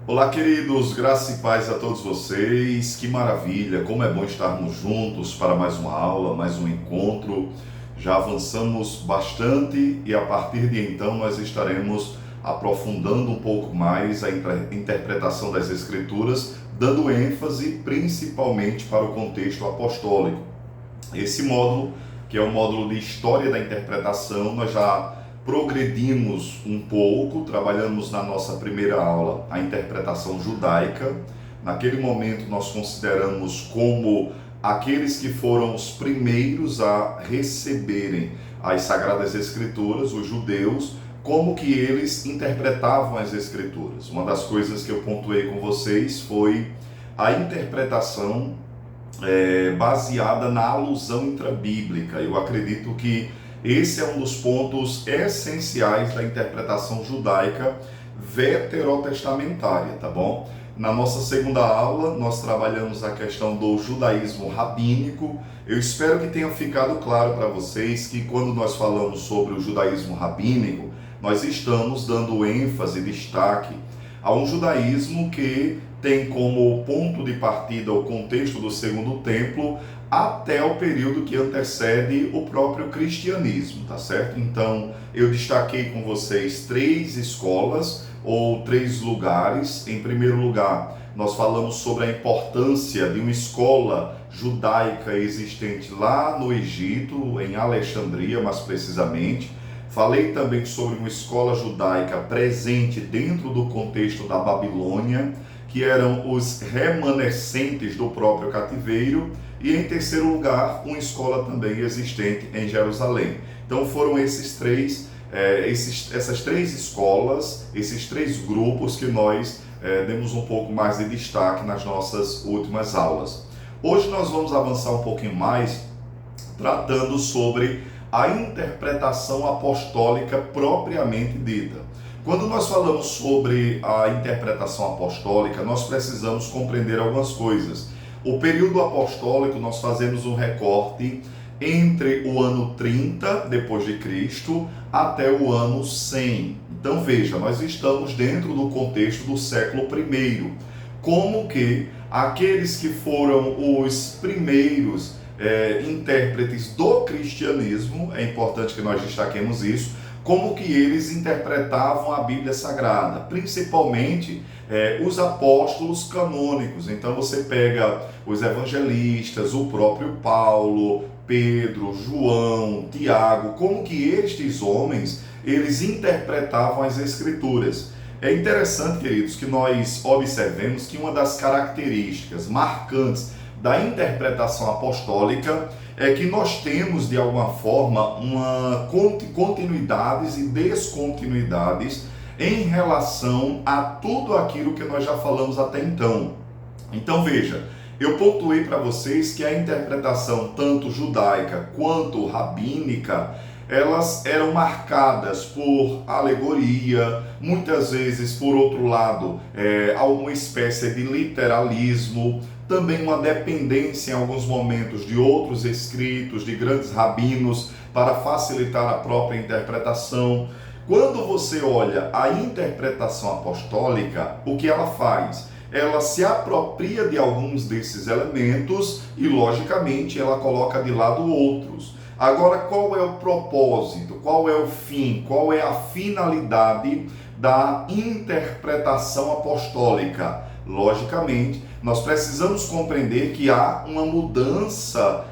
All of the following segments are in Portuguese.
Olá, queridos, graça e paz a todos vocês. Que maravilha, como é bom estarmos juntos para mais uma aula, mais um encontro. Já avançamos bastante e a partir de então nós estaremos aprofundando um pouco mais a interpretação das Escrituras, dando ênfase principalmente para o contexto apostólico. Esse módulo, que é o módulo de História da Interpretação, nós já progredimos um pouco, trabalhamos na nossa primeira aula a interpretação judaica. Naquele momento nós consideramos como aqueles que foram os primeiros a receberem as Sagradas Escrituras, os judeus, como que eles interpretavam as Escrituras. Uma das coisas que eu pontuei com vocês foi a interpretação baseada na alusão intrabíblica. Eu acredito que esse é um dos pontos essenciais da interpretação judaica veterotestamentária, tá bom? Na nossa segunda aula, nós trabalhamos a questão do judaísmo rabínico. Eu espero que tenha ficado claro para vocês que quando nós falamos sobre o judaísmo rabínico, nós estamos dando ênfase, destaque a um judaísmo que tem como ponto de partida o contexto do Segundo Templo até o período que antecede o próprio cristianismo, tá certo? Então, eu destaquei com vocês 3 escolas ou 3 lugares. Em primeiro lugar, nós falamos sobre a importância de uma escola judaica existente lá no Egito, em Alexandria, mais precisamente. Falei também sobre uma escola judaica presente dentro do contexto da Babilônia, que eram os remanescentes do próprio cativeiro, e em terceiro lugar, uma escola também existente em Jerusalém. Então foram essas 3 escolas, esses 3 grupos que nós demos um pouco mais de destaque nas nossas últimas aulas. Hoje nós vamos avançar um pouquinho mais, tratando sobre a interpretação apostólica propriamente dita. Quando nós falamos sobre a interpretação apostólica, nós precisamos compreender algumas coisas. O período apostólico, nós fazemos um recorte entre o ano 30 depois de Cristo até o ano 100. Então veja, nós estamos dentro do contexto do século I. Como que aqueles que foram os primeiros intérpretes do cristianismo, é importante que nós destaquemos isso, como que eles interpretavam a Bíblia Sagrada, principalmente os apóstolos canônicos. Então você pega os evangelistas, o próprio Paulo, Pedro, João, Tiago, como que estes homens, eles interpretavam as Escrituras. É interessante, queridos, que nós observemos que uma das características marcantes da interpretação apostólica é que nós temos, de alguma forma, uma continuidades e descontinuidades em relação a tudo aquilo que nós já falamos até então. Então veja, eu pontuei para vocês que a interpretação tanto judaica quanto rabínica, elas eram marcadas por alegoria, muitas vezes, por outro lado, alguma espécie de literalismo, também uma dependência em alguns momentos de outros escritos, de grandes rabinos, para facilitar a própria interpretação. Quando você olha a interpretação apostólica, o que ela faz? Ela se apropria de alguns desses elementos e, logicamente, ela coloca de lado outros. Agora, qual é o propósito? Qual é o fim? Qual é a finalidade da interpretação apostólica? Logicamente, nós precisamos compreender que há uma mudança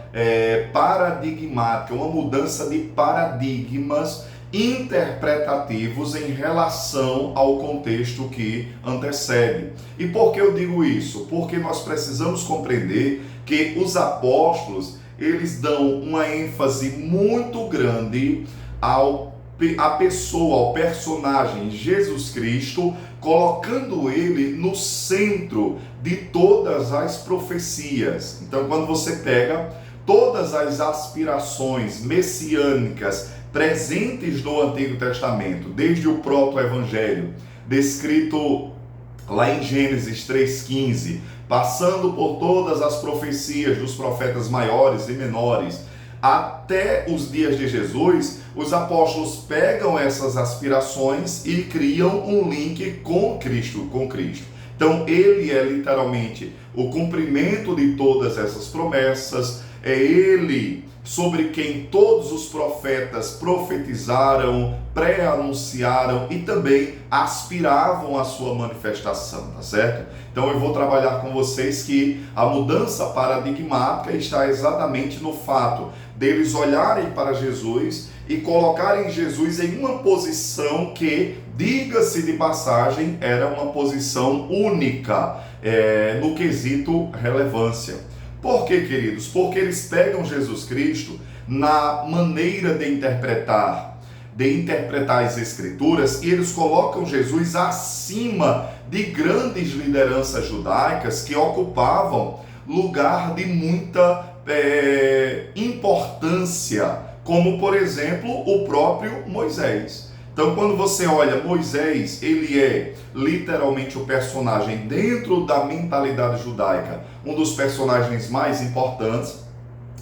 paradigmática, uma mudança de paradigmas interpretativos em relação ao contexto que antecede. E por que eu digo isso? Porque nós precisamos compreender que os apóstolos, eles dão uma ênfase muito grande à pessoa, ao personagem Jesus Cristo, colocando ele no centro de todas as profecias. Então, quando você pega todas as aspirações messiânicas presentes no Antigo Testamento, desde o proto-evangelho, descrito lá em Gênesis 3,15, passando por todas as profecias dos profetas maiores e menores, até os dias de Jesus, os apóstolos pegam essas aspirações e criam um link com Cristo. Então ele é literalmente o cumprimento de todas essas promessas, é ele sobre quem todos os profetas profetizaram, pré-anunciaram e também aspiravam à sua manifestação, tá certo? Então eu vou trabalhar com vocês que a mudança paradigmática está exatamente no fato deles olharem para Jesus e colocarem Jesus em uma posição que, diga-se de passagem, era uma posição única no quesito relevância. Por quê, queridos? Porque eles pegam Jesus Cristo na maneira de interpretar as Escrituras e eles colocam Jesus acima de grandes lideranças judaicas que ocupavam lugar de muita importância, como, por exemplo, o próprio Moisés. Então, quando você olha Moisés, ele é literalmente o personagem dentro da mentalidade judaica, um dos personagens mais importantes,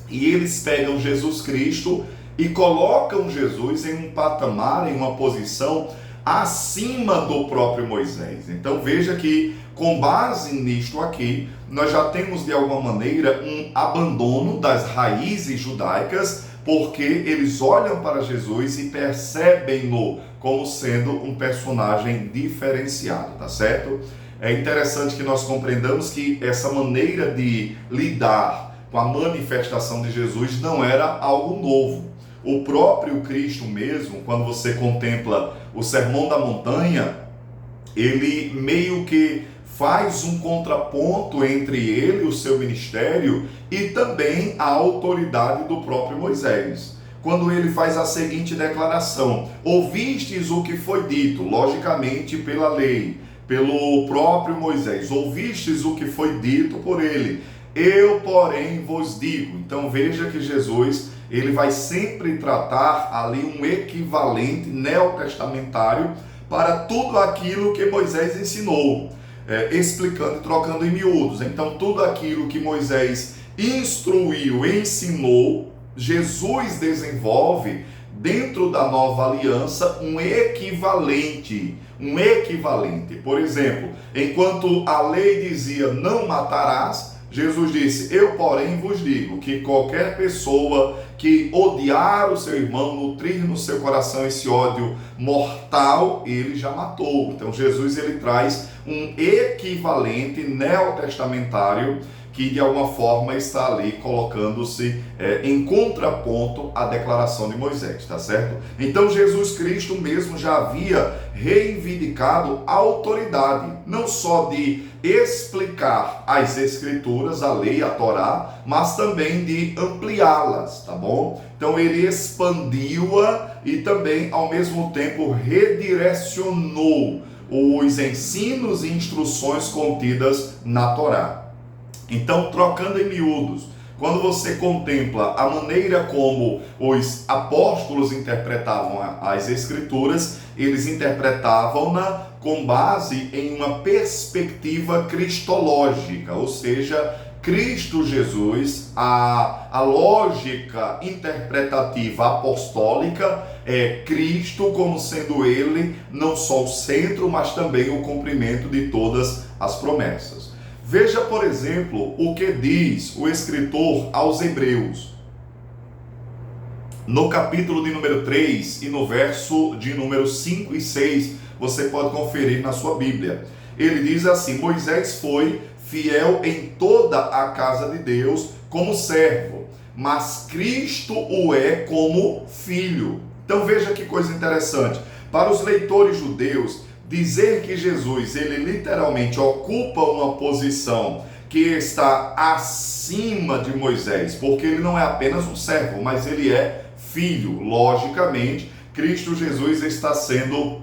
e eles pegam Jesus Cristo e colocam Jesus em um patamar, em uma posição acima do próprio Moisés. Então veja que, com base nisto aqui, nós já temos de alguma maneira um abandono das raízes judaicas, porque eles olham para Jesus e percebem-no como sendo um personagem diferenciado, tá certo? É interessante que nós compreendamos que essa maneira de lidar com a manifestação de Jesus não era algo novo. O próprio Cristo mesmo, quando você contempla o Sermão da Montanha, ele meio que faz um contraponto entre ele, o seu ministério, e também a autoridade do próprio Moisés. Quando ele faz a seguinte declaração: ouvistes o que foi dito, logicamente pela lei, pelo próprio Moisés, ouvistes o que foi dito por ele, eu, porém, vos digo. Então veja que Jesus, ele vai sempre tratar ali um equivalente neotestamentário para tudo aquilo que Moisés ensinou, explicando e trocando em miúdos. Então tudo aquilo que Moisés instruiu, ensinou, Jesus desenvolve dentro da nova aliança um equivalente. Por exemplo, enquanto a lei dizia não matarás, Jesus disse: eu, porém, vos digo que qualquer pessoa que odiar o seu irmão, nutrir no seu coração esse ódio mortal, ele já matou. Então Jesus, ele traz um equivalente neotestamentário que de alguma forma está ali colocando-se em contraponto à declaração de Moisés, tá certo? Então Jesus Cristo mesmo já havia reivindicado a autoridade, não só de explicar as Escrituras, a lei, a Torá, mas também de ampliá-las, tá bom? Então ele expandiu-a e também ao mesmo tempo redirecionou os ensinos e instruções contidas na Torá. Então, trocando em miúdos, quando você contempla a maneira como os apóstolos interpretavam as Escrituras, eles interpretavam-na com base em uma perspectiva cristológica, ou seja, Cristo Jesus, a lógica interpretativa apostólica é Cristo como sendo ele não só o centro, mas também o cumprimento de todas as promessas. Veja, por exemplo, o que diz o escritor aos Hebreus, no capítulo de número 3 e no verso de número 5 e 6, você pode conferir na sua Bíblia. Ele diz assim: Moisés foi fiel em toda a casa de Deus como servo, mas Cristo o é como filho. Então veja que coisa interessante. Para os leitores judeus, dizer que Jesus, ele literalmente ocupa uma posição que está acima de Moisés, porque ele não é apenas um servo, mas ele é filho. Logicamente, Cristo Jesus está sendo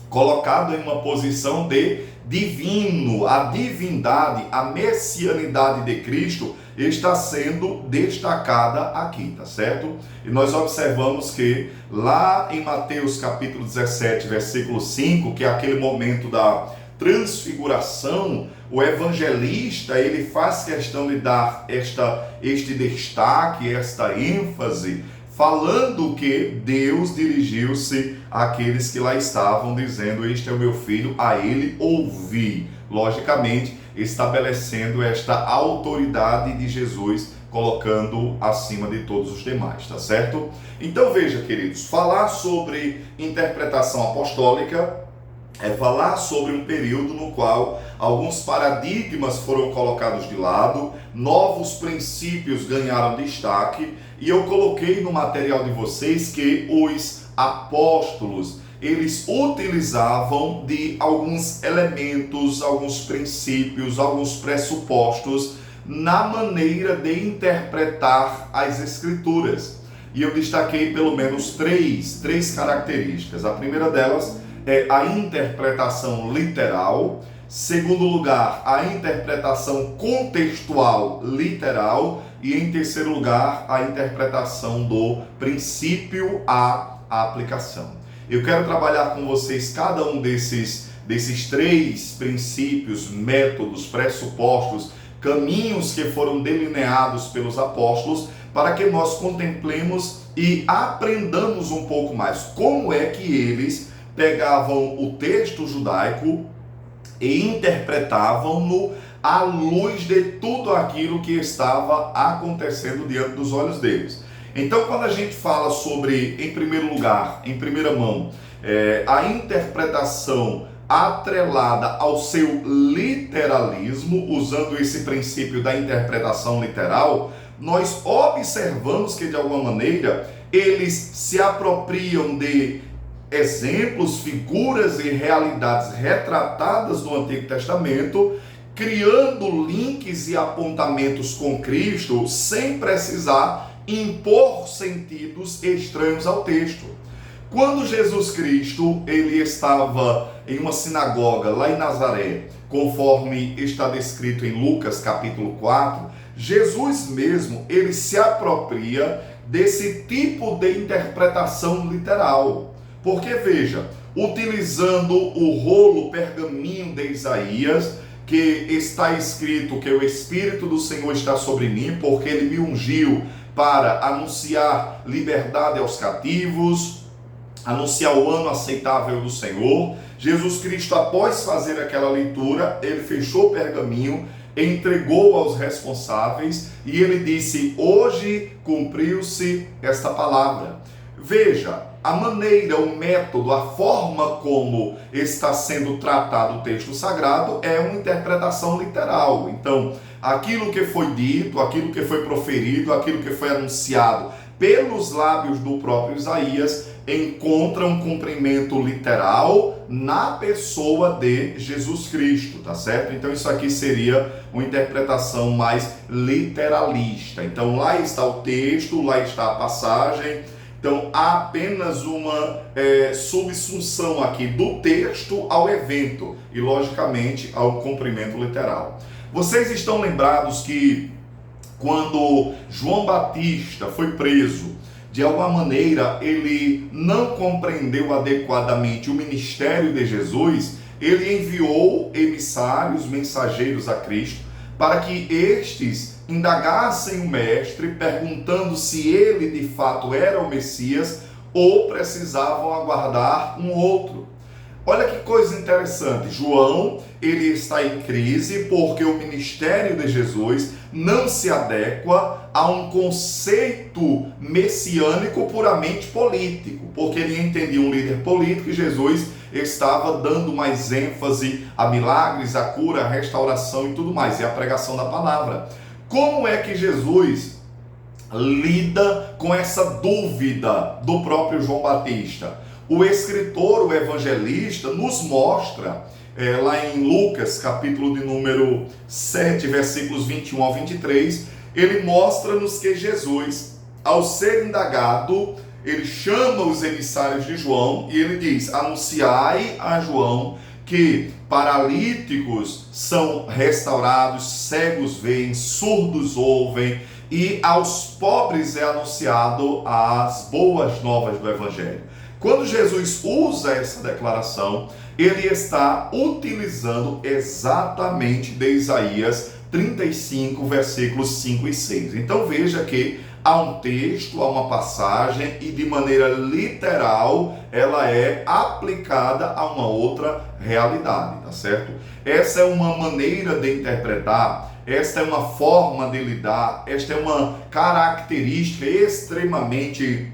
colocado em uma posição de divino. A divindade, a messianidade de Cristo está sendo destacada aqui, tá certo? E nós observamos que lá em Mateus capítulo 17, versículo 5, que é aquele momento da transfiguração, o evangelista, ele faz questão de dar este destaque, esta ênfase, falando que Deus dirigiu-se àqueles que lá estavam, dizendo: este é o meu filho, a ele ouvi. Logicamente, estabelecendo esta autoridade de Jesus, colocando acima de todos os demais, tá certo? Então veja, queridos, falar sobre interpretação apostólica é falar sobre um período no qual alguns paradigmas foram colocados de lado, novos princípios ganharam destaque, e eu coloquei no material de vocês que os apóstolos, eles utilizavam de alguns elementos, alguns princípios, alguns pressupostos na maneira de interpretar as Escrituras. E eu destaquei pelo menos três características. A primeira delas é a interpretação literal. Segundo lugar, a interpretação contextual literal. E em terceiro lugar, a interpretação do princípio à aplicação. Eu quero trabalhar com vocês cada um desses três princípios, métodos, pressupostos, caminhos que foram delineados pelos apóstolos, para que nós contemplemos e aprendamos um pouco mais como é que eles pegavam o texto judaico e interpretavam-no à luz de tudo aquilo que estava acontecendo diante dos olhos deles. Então, quando a gente fala sobre, em primeiro lugar, em primeira mão, a interpretação atrelada ao seu literalismo, usando esse princípio da interpretação literal, nós observamos que, de alguma maneira, eles se apropriam de exemplos, figuras e realidades retratadas no Antigo Testamento, criando links e apontamentos com Cristo, sem precisar impor sentidos estranhos ao texto. Quando Jesus Cristo ele estava em uma sinagoga lá em Nazaré, conforme está descrito em Lucas capítulo 4, Jesus mesmo ele se apropria desse tipo de interpretação literal. Porque veja, utilizando o rolo pergaminho de Isaías, que está escrito que o Espírito do Senhor está sobre mim, porque ele me ungiu para anunciar liberdade aos cativos, anunciar o ano aceitável do Senhor. Jesus Cristo, após fazer aquela leitura, ele fechou o pergaminho, entregou aos responsáveis e ele disse: hoje cumpriu-se esta palavra. Veja, a maneira, o método, a forma como está sendo tratado o texto sagrado é uma interpretação literal. Então, aquilo que foi dito, aquilo que foi proferido, aquilo que foi anunciado pelos lábios do próprio Isaías, encontra um cumprimento literal na pessoa de Jesus Cristo, tá certo? Então isso aqui seria uma interpretação mais literalista. Então lá está o texto, lá está a passagem. Então há apenas uma subsunção aqui do texto ao evento e logicamente ao cumprimento literal. Vocês estão lembrados que quando João Batista foi preso, de alguma maneira ele não compreendeu adequadamente o ministério de Jesus, ele enviou emissários, mensageiros a Cristo, para que estes indagassem o mestre, perguntando se ele de fato era o Messias ou precisavam aguardar um outro. Olha que coisa interessante, João, ele está em crise porque o ministério de Jesus não se adequa a um conceito messiânico puramente político, porque ele entendia um líder político e Jesus estava dando mais ênfase a milagres, a cura, a restauração e tudo mais, e a pregação da palavra. Como é que Jesus lida com essa dúvida do próprio João Batista? O escritor, o evangelista, nos mostra, lá em Lucas, capítulo de número 7, versículos 21 ao 23, ele mostra-nos que Jesus, ao ser indagado, ele chama os emissários de João e ele diz: anunciai a João que paralíticos são restaurados, cegos veem, surdos ouvem, e aos pobres é anunciado as boas novas do Evangelho. Quando Jesus usa essa declaração, ele está utilizando exatamente de Isaías 35, versículos 5 e 6. Então veja que a um texto, a uma passagem, e de maneira literal ela é aplicada a uma outra realidade, tá certo? Essa é uma maneira de interpretar, esta é uma forma de lidar, esta é uma característica extremamente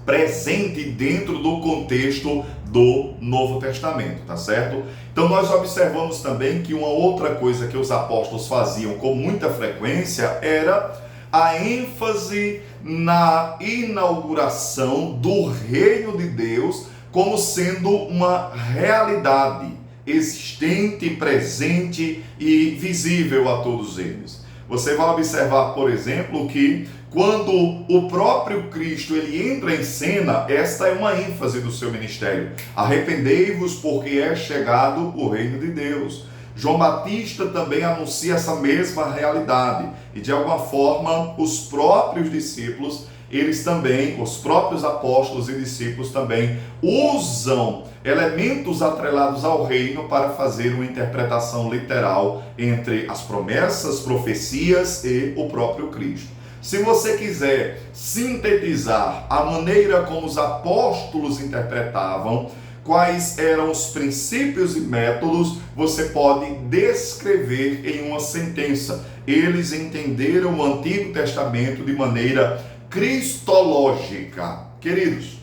presente dentro do contexto do Novo Testamento, tá certo? Então nós observamos também que uma outra coisa que os apóstolos faziam com muita frequência era a ênfase na inauguração do reino de Deus como sendo uma realidade existente, presente e visível a todos eles. Você vai observar, por exemplo, que quando o próprio Cristo ele entra em cena, esta é uma ênfase do seu ministério. Arrependei-vos porque é chegado o reino de Deus. João Batista também anuncia essa mesma realidade. E de alguma forma, os próprios discípulos, eles também, os próprios apóstolos e discípulos também usam elementos atrelados ao reino para fazer uma interpretação literal entre as promessas, profecias e o próprio Cristo. Se você quiser sintetizar a maneira como os apóstolos interpretavam, quais eram os princípios e métodos, você pode descrever em uma sentença. Eles entenderam o Antigo Testamento de maneira cristológica. Queridos,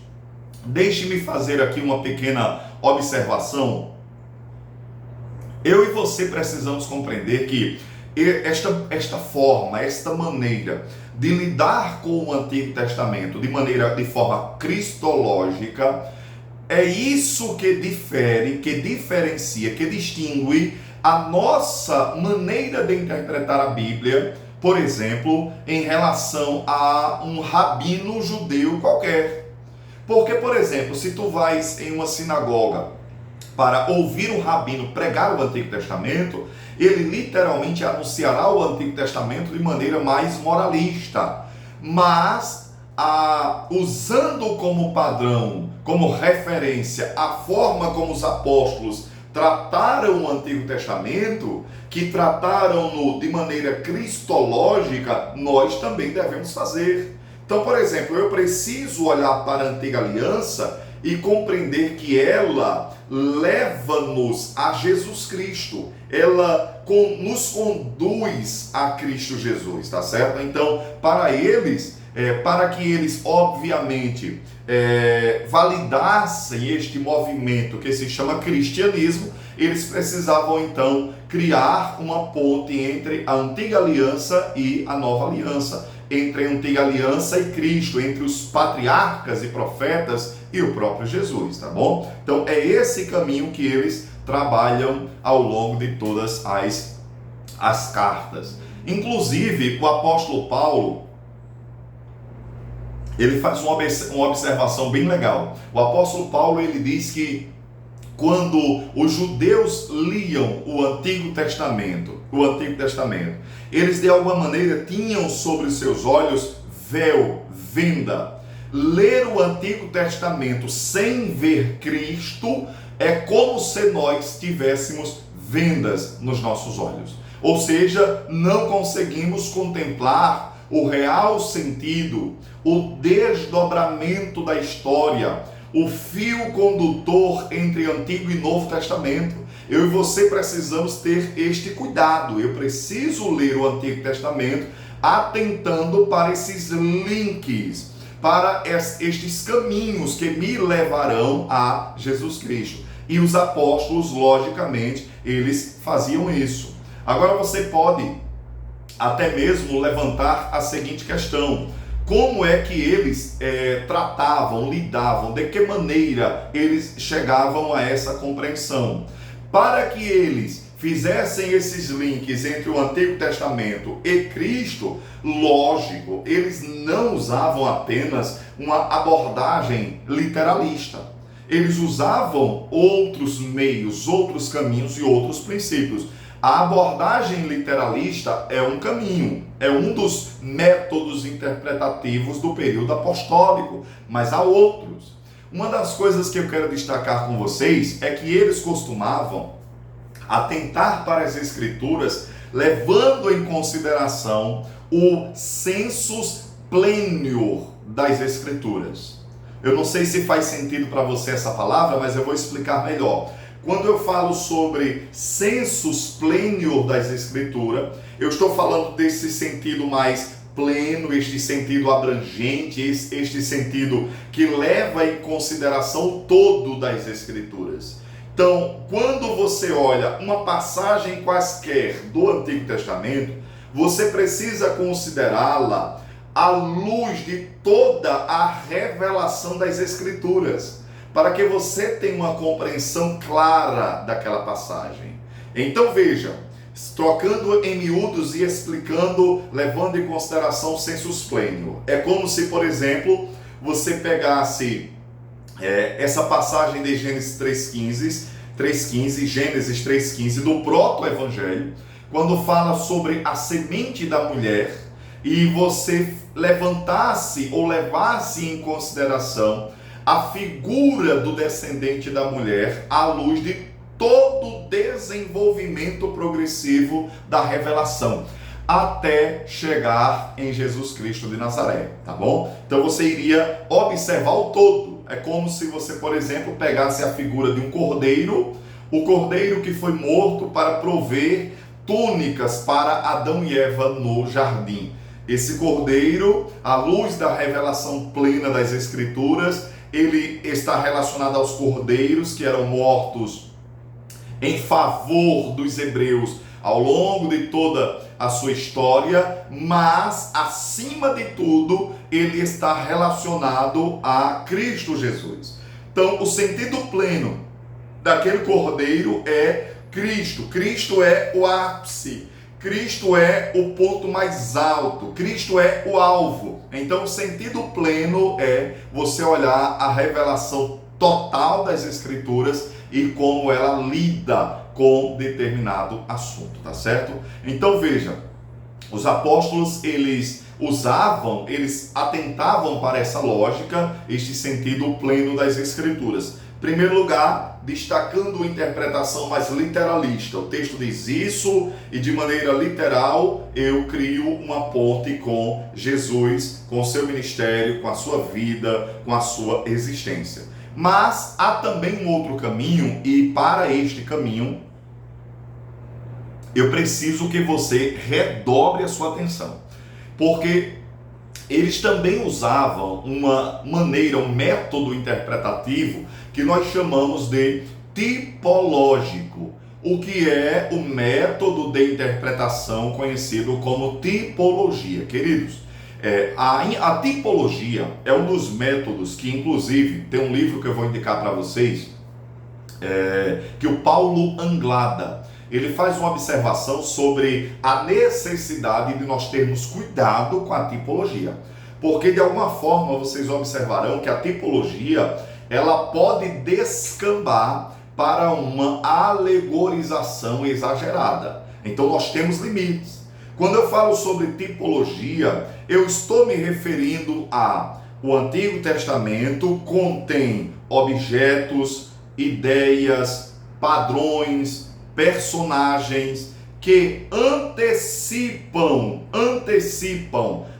deixe-me fazer aqui uma pequena observação. Eu e você precisamos compreender que esta forma, esta maneira de lidar com o Antigo Testamento de forma cristológica, é isso que difere, que diferencia, que distingue a nossa maneira de interpretar a Bíblia, por exemplo, em relação a um rabino judeu qualquer. Porque, por exemplo, se tu vais em uma sinagoga para ouvir um rabino pregar o Antigo Testamento, ele literalmente anunciará o Antigo Testamento de maneira mais moralista, mas usando como padrão, como referência, a forma como os apóstolos trataram o Antigo Testamento, que trataram-no de maneira cristológica, nós também devemos fazer. Então, por exemplo, eu preciso olhar para a Antiga Aliança e compreender que ela leva-nos a Jesus Cristo, ela nos conduz a Cristo Jesus, tá certo? Então, para eles, para que eles obviamente validassem este movimento que se chama cristianismo, eles precisavam então criar uma ponte entre a Antiga Aliança e a Nova Aliança, entre a Antiga Aliança e Cristo, entre os patriarcas e profetas e o próprio Jesus, tá bom? Então é esse caminho que eles trabalham ao longo de todas as cartas. Inclusive, o apóstolo Paulo, ele faz uma observação bem legal. O apóstolo Paulo, ele diz que quando os judeus liam o Antigo Testamento, eles de alguma maneira tinham sobre os seus olhos véu, venda. Ler o Antigo Testamento sem ver Cristo é como se nós tivéssemos vendas nos nossos olhos. Ou seja, não conseguimos contemplar o real sentido, o desdobramento da história, o fio condutor entre Antigo e Novo Testamento. Eu e você precisamos ter este cuidado. Eu preciso ler o Antigo Testamento atentando para esses links, para estes caminhos que me levarão a Jesus Cristo. E os apóstolos, logicamente, eles faziam isso. Agora você pode até mesmo levantar a seguinte questão: como é que eles tratavam, lidavam, de que maneira eles chegavam a essa compreensão? Para que eles fizessem esses links entre o Antigo Testamento e Cristo, lógico, eles não usavam apenas uma abordagem literalista. Eles usavam outros meios, outros caminhos e outros princípios. A abordagem literalista é um caminho, é um dos métodos interpretativos do período apostólico, mas há outros. Uma das coisas que eu quero destacar com vocês é que eles costumavam atentar para as Escrituras levando em consideração o sensus plênio das Escrituras. Eu não sei se faz sentido para você essa palavra, mas eu vou explicar melhor. Quando eu falo sobre sensus plenior das Escrituras, eu estou falando desse sentido mais pleno, este sentido abrangente, este sentido que leva em consideração o todo das Escrituras. Então, quando você olha uma passagem quaisquer do Antigo Testamento, você precisa considerá-la à luz de toda a revelação das Escrituras, para que você tenha uma compreensão clara daquela passagem. Então veja, trocando em miúdos e explicando, levando em consideração o sensus plenior. É como se, por exemplo, você pegasse essa passagem de Gênesis 3,15, Gênesis 3,15 do proto-evangelho, quando fala sobre a semente da mulher, e você levantasse ou levasse em consideração a figura do descendente da mulher à luz de todo o desenvolvimento progressivo da revelação, até chegar em Jesus Cristo de Nazaré, tá bom? Então você iria observar o todo. É como se você, por exemplo, pegasse a figura de um cordeiro, o cordeiro que foi morto para prover túnicas para Adão e Eva no jardim. Esse cordeiro, à luz da revelação plena das Escrituras, ele está relacionado aos cordeiros que eram mortos em favor dos hebreus ao longo de toda a sua história, mas, acima de tudo, ele está relacionado a Cristo Jesus. Então, o sentido pleno daquele cordeiro é Cristo. Cristo é o ápice. Cristo é o ponto mais alto, Cristo é o alvo. Então o sentido pleno é você olhar a revelação total das Escrituras e como ela lida com determinado assunto, tá certo? Então veja, os apóstolos eles atentavam para essa lógica, este sentido pleno das Escrituras. Em primeiro lugar, destacando a interpretação mais literalista. O texto diz isso e de maneira literal eu crio uma ponte com Jesus, com o seu ministério, com a sua vida, com a sua existência. Mas há também um outro caminho e para este caminho eu preciso que você redobre a sua atenção. Porque eles também usavam uma maneira, um método interpretativo que nós chamamos de tipológico. O que é o método de interpretação conhecido como tipologia. Queridos, a tipologia é um dos métodos que, inclusive, tem um livro que eu vou indicar para vocês, que o Paulo Anglada, ele faz uma observação sobre a necessidade de nós termos cuidado com a tipologia. Porque, de alguma forma, vocês observarão que a tipologia, ela pode descambar para uma alegorização exagerada. Então, nós temos limites. Quando eu falo sobre tipologia, eu estou me referindo o Antigo Testamento contém objetos, ideias, padrões, personagens que antecipam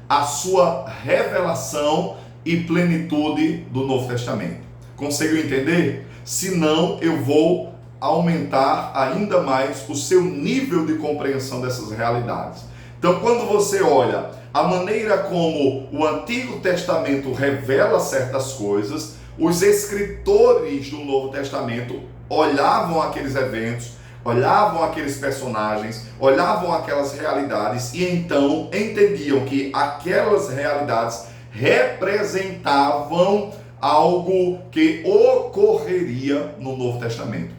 a sua revelação e plenitude do Novo Testamento. Conseguiu entender? Senão eu vou aumentar ainda mais o seu nível de compreensão dessas realidades. Então, quando você olha a maneira como o Antigo Testamento revela certas coisas, os escritores do Novo Testamento olhavam aqueles eventos, olhavam aqueles personagens, olhavam aquelas realidades e então entendiam que aquelas realidades representavam algo que ocorreria no Novo Testamento.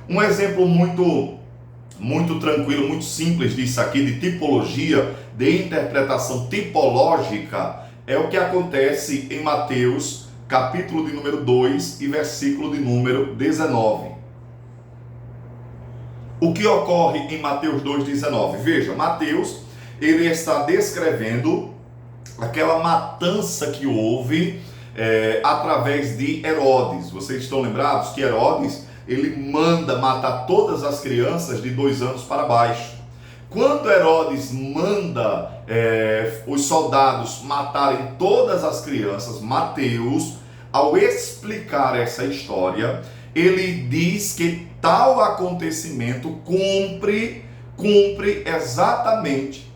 Um exemplo muito tranquilo, muito simples disso aqui, de tipologia, de interpretação tipológica, é o que acontece em Mateus, capítulo de número 2 e versículo de número 19. O que ocorre em Mateus 2,19? Veja, Mateus, ele está descrevendo aquela matança que houve através de Herodes. Vocês estão lembrados que Herodes, ele manda matar todas as crianças de 2 anos para baixo. Quando Herodes manda os soldados matarem todas as crianças, Mateus, ao explicar essa história, ele diz que tal acontecimento cumpre exatamente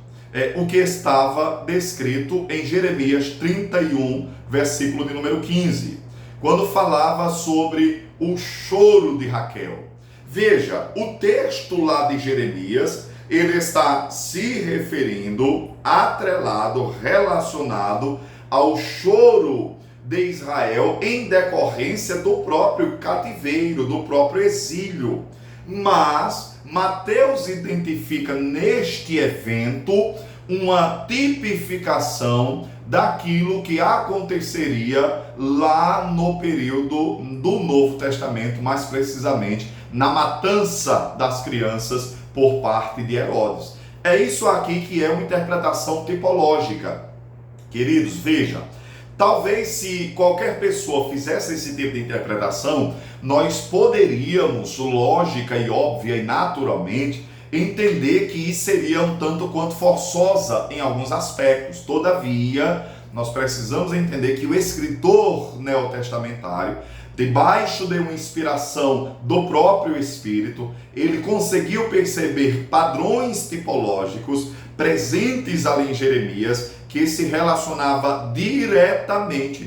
o que estava descrito em Jeremias 31, versículo de número 15, quando falava sobre o choro de Raquel. Veja, o texto lá de Jeremias, ele está se referindo, atrelado, relacionado ao choro de Israel em decorrência do próprio cativeiro, do próprio exílio. Mas Mateus identifica neste evento uma tipificação daquilo que aconteceria lá no período do Novo Testamento, mais precisamente na matança das crianças por parte de Herodes. É isso aqui que é uma interpretação tipológica. Queridos, vejam, talvez se qualquer pessoa fizesse esse tipo de interpretação, nós poderíamos, lógica e óbvia e naturalmente, entender que isso seria um tanto quanto forçosa em alguns aspectos. Todavia, nós precisamos entender que o escritor neotestamentário, debaixo de uma inspiração do próprio Espírito, ele conseguiu perceber padrões tipológicos presentes ali em Jeremias, que se relacionava diretamente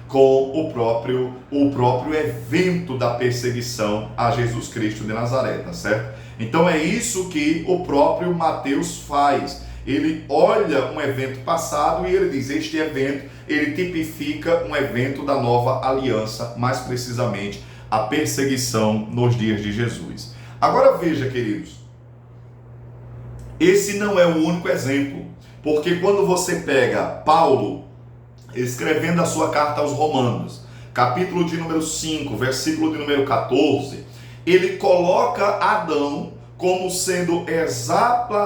com o próprio evento da perseguição a Jesus Cristo de Nazaré, tá certo? Então é isso que o próprio Mateus faz. Ele olha um evento passado e ele diz, este evento, ele tipifica um evento da nova aliança, mais precisamente a perseguição nos dias de Jesus. Agora veja, queridos, esse não é o único exemplo, porque quando você pega Paulo escrevendo a sua carta aos Romanos, capítulo de número 5, versículo de número 14, ele coloca Adão como sendo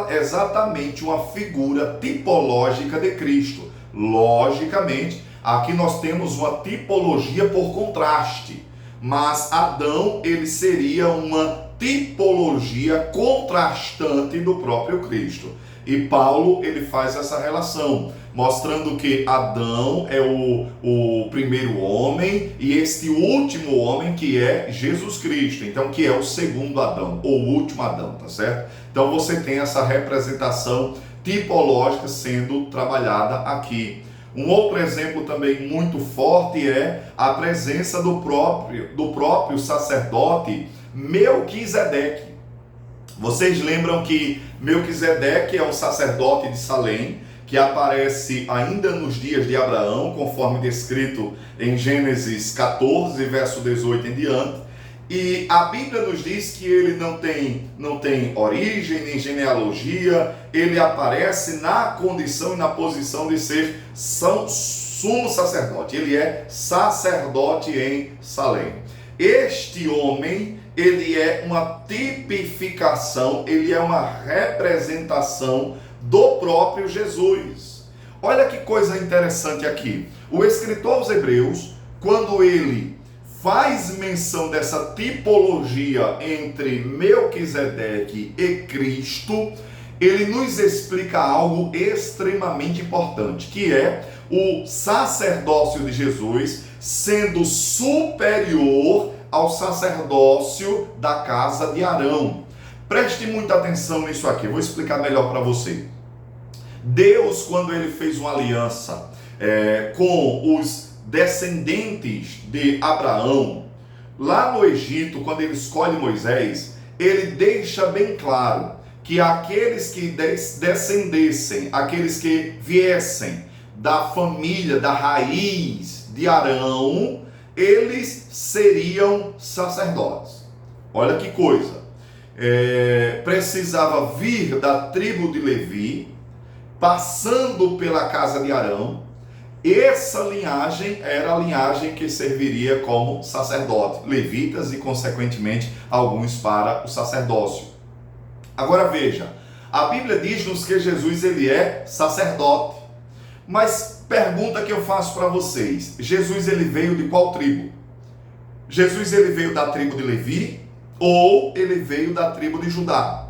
exatamente uma figura tipológica de Cristo. Logicamente, aqui nós temos uma tipologia por contraste, mas Adão, ele seria uma tipologia contrastante do próprio Cristo. E Paulo, ele faz essa relação, mostrando que Adão é o primeiro homem e este último homem que é Jesus Cristo, então que é o segundo Adão, ou o último Adão, tá certo? Então você tem essa representação tipológica sendo trabalhada aqui. Um outro exemplo também muito forte é a presença do próprio sacerdote Melquisedeque. Vocês lembram que Melquisedeque é um sacerdote de Salém, que aparece ainda nos dias de Abraão, conforme descrito em Gênesis 14, verso 18 em diante. E a Bíblia nos diz que ele não tem origem nem genealogia, ele aparece na condição e na posição de ser sumo sacerdote. Ele é sacerdote em Salém. Este homem, ele é uma tipificação, ele é uma representação do próprio Jesus. Olha que coisa interessante aqui. O escritor aos Hebreus, quando ele faz menção dessa tipologia entre Melquisedeque e Cristo, ele nos explica algo extremamente importante, que é o sacerdócio de Jesus sendo superior ao sacerdócio da casa de Arão. Preste muita atenção nisso aqui, eu vou explicar melhor para você. Deus, quando ele fez uma aliança com os descendentes de Abraão, lá no Egito, quando ele escolhe Moisés, ele deixa bem claro que aqueles que descendessem, aqueles que viessem da família, da raiz de Arão, eles seriam sacerdotes. Olha que coisa. Precisava vir da tribo de Levi, passando pela casa de Arão. Essa linhagem era a linhagem que serviria como sacerdote, levitas e consequentemente alguns para o sacerdócio. Agora veja, a Bíblia diz-nos que Jesus ele é sacerdote. Mas pergunta que eu faço para vocês, Jesus ele veio de qual tribo? Jesus ele veio da tribo de Levi ou ele veio da tribo de Judá?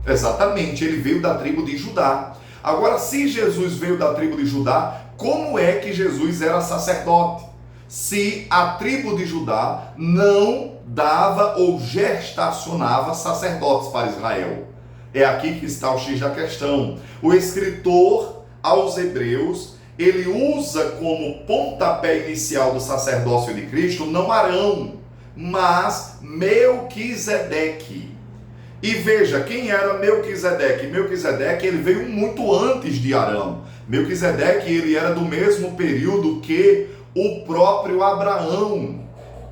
Exatamente, ele veio da tribo de Judá. Agora, se Jesus veio da tribo de Judá, como é que Jesus era sacerdote? Se a tribo de Judá não dava ou gestacionava sacerdotes para Israel. É aqui que está o X da questão. O escritor aos Hebreus, ele usa como pontapé inicial do sacerdócio de Cristo não Arão, mas Melquisedeque. E veja, quem era Melquisedeque? Melquisedeque, ele veio muito antes de Arão. Melquisedeque, ele era do mesmo período que o próprio Abraão.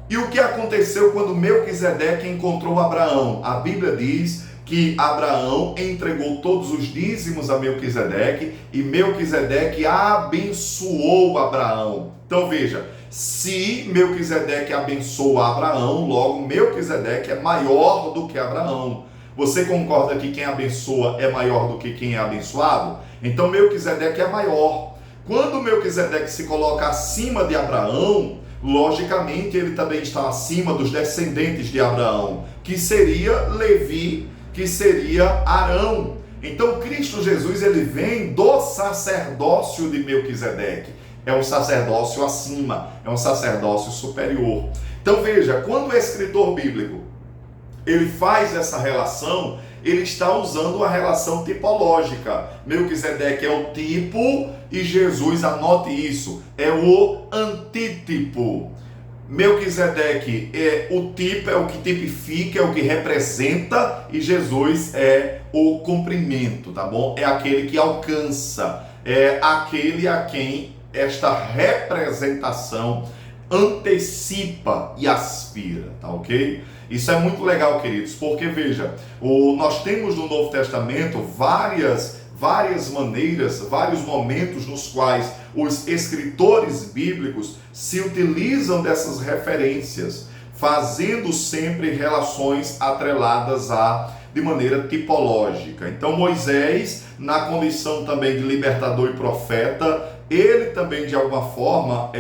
E o que aconteceu quando Melquisedeque encontrou Abraão? A Bíblia diz que Abraão entregou todos os dízimos a Melquisedeque e Melquisedeque abençoou Abraão. Então veja, se Melquisedeque abençoou Abraão, logo Melquisedeque é maior do que Abraão. Você concorda que quem abençoa é maior do que quem é abençoado? Então Melquisedeque é maior. Quando Melquisedeque se coloca acima de Abraão, logicamente ele também está acima dos descendentes de Abraão, que seria Levi, que seria Arão. Então Cristo Jesus, ele vem do sacerdócio de Melquisedeque. É um sacerdócio acima, é um sacerdócio superior. Então veja, quando o escritor bíblico ele faz essa relação, ele está usando a relação tipológica. Melquisedeque é o tipo e Jesus, anote isso, é o antítipo. Melquisedeque é o tipo, é o que tipifica, é o que representa, e Jesus é o cumprimento, tá bom? É aquele que alcança, é aquele a quem esta representação antecipa e aspira, tá ok? Isso é muito legal, queridos, porque veja, nós temos no Novo Testamento várias maneiras, vários momentos nos quais os escritores bíblicos se utilizam dessas referências, fazendo sempre relações atreladas de maneira tipológica. Então Moisés, na condição também de libertador e profeta, ele também de alguma forma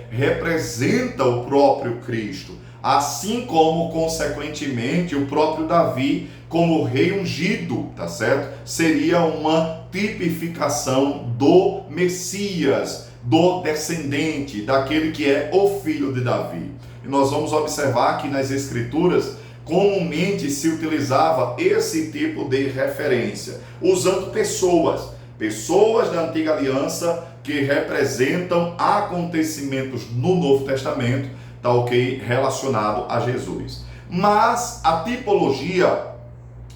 representa o próprio Cristo, assim como consequentemente o próprio Davi como rei ungido, tá certo? Seria uma tipificação do Messias, do descendente, daquele que é o filho de Davi. E nós vamos observar que nas Escrituras comumente se utilizava esse tipo de referência, usando pessoas da antiga aliança que representam acontecimentos no Novo Testamento, tá ok? Relacionado a Jesus. Mas a tipologia,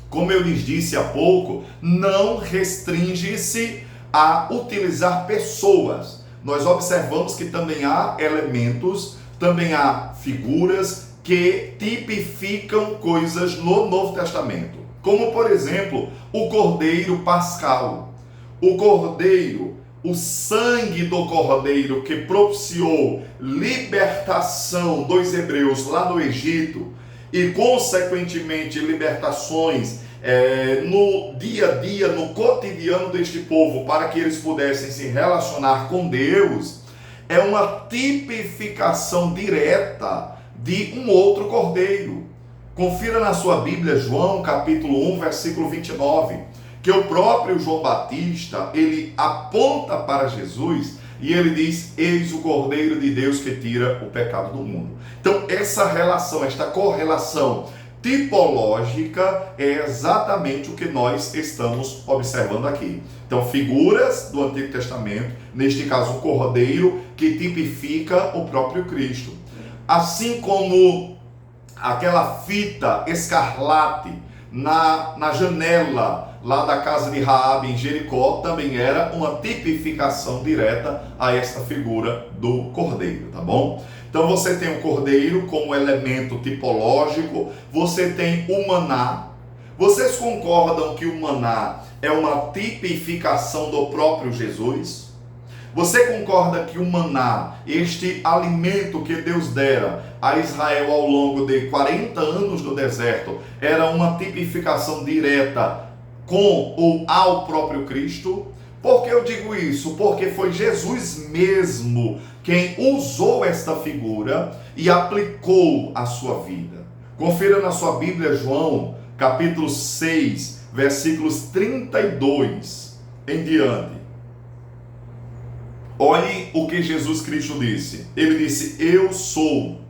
como eu lhes disse há pouco, não restringe-se a utilizar pessoas. Nós observamos que também há elementos, também há figuras que tipificam coisas no Novo Testamento. Como, por exemplo, o Cordeiro Pascal. O Cordeiro, o sangue do Cordeiro que propiciou libertação dos hebreus lá no Egito e, consequentemente, libertações no dia a dia, no cotidiano deste povo, para que eles pudessem se relacionar com Deus, é uma tipificação direta de um outro cordeiro. Confira na sua Bíblia, João, capítulo 1, versículo 29, que o próprio João Batista, ele aponta para Jesus e ele diz: eis o Cordeiro de Deus que tira o pecado do mundo. Então, essa relação, esta correlação tipológica é exatamente o que nós estamos observando aqui. Então, figuras do Antigo Testamento, neste caso o Cordeiro, que tipifica o próprio Cristo. Assim como aquela fita escarlate na janela lá da casa de Raabe em Jericó também era uma tipificação direta a esta figura do Cordeiro, tá bom? Então você tem o Cordeiro como elemento tipológico, você tem o maná. Vocês concordam que o maná é uma tipificação do próprio Jesus? Você concorda que o maná, este alimento que Deus dera a Israel ao longo de 40 anos no deserto, era uma tipificação direta com ou ao próprio Cristo? Por que eu digo isso? Porque foi Jesus mesmo quem usou esta figura e aplicou à sua vida. Confira na sua Bíblia, João, capítulo 6, versículos 32 em diante. Olhe o que Jesus Cristo disse. Ele disse: eu sou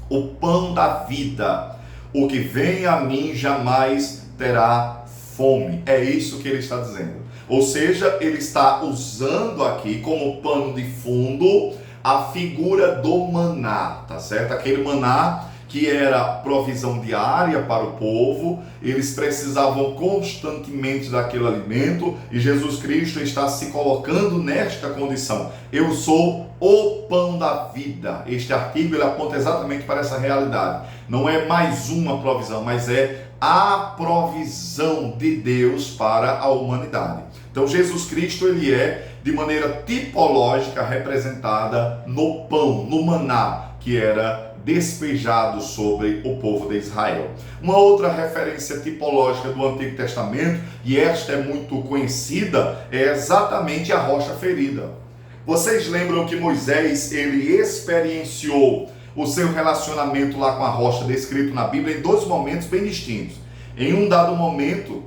o pão da vida. O que vem a mim jamais terá fome. É isso que ele está dizendo. Ou seja, ele está usando aqui como pano de fundo a figura do maná, tá certo? Aquele maná que era provisão diária para o povo, eles precisavam constantemente daquele alimento, e Jesus Cristo está se colocando nesta condição. Eu sou o pão da vida. Este artigo ele aponta exatamente para essa realidade. Não é mais uma provisão, mas é a provisão de Deus para a humanidade. Então Jesus Cristo ele é de maneira tipológica representada no pão, no maná, que era despejado sobre o povo de Israel. Uma outra referência tipológica do Antigo Testamento, e esta é muito conhecida, é exatamente a rocha ferida. Vocês lembram que Moisés, ele experienciou o seu relacionamento lá com a rocha descrito na Bíblia em dois momentos bem distintos. Em um dado momento,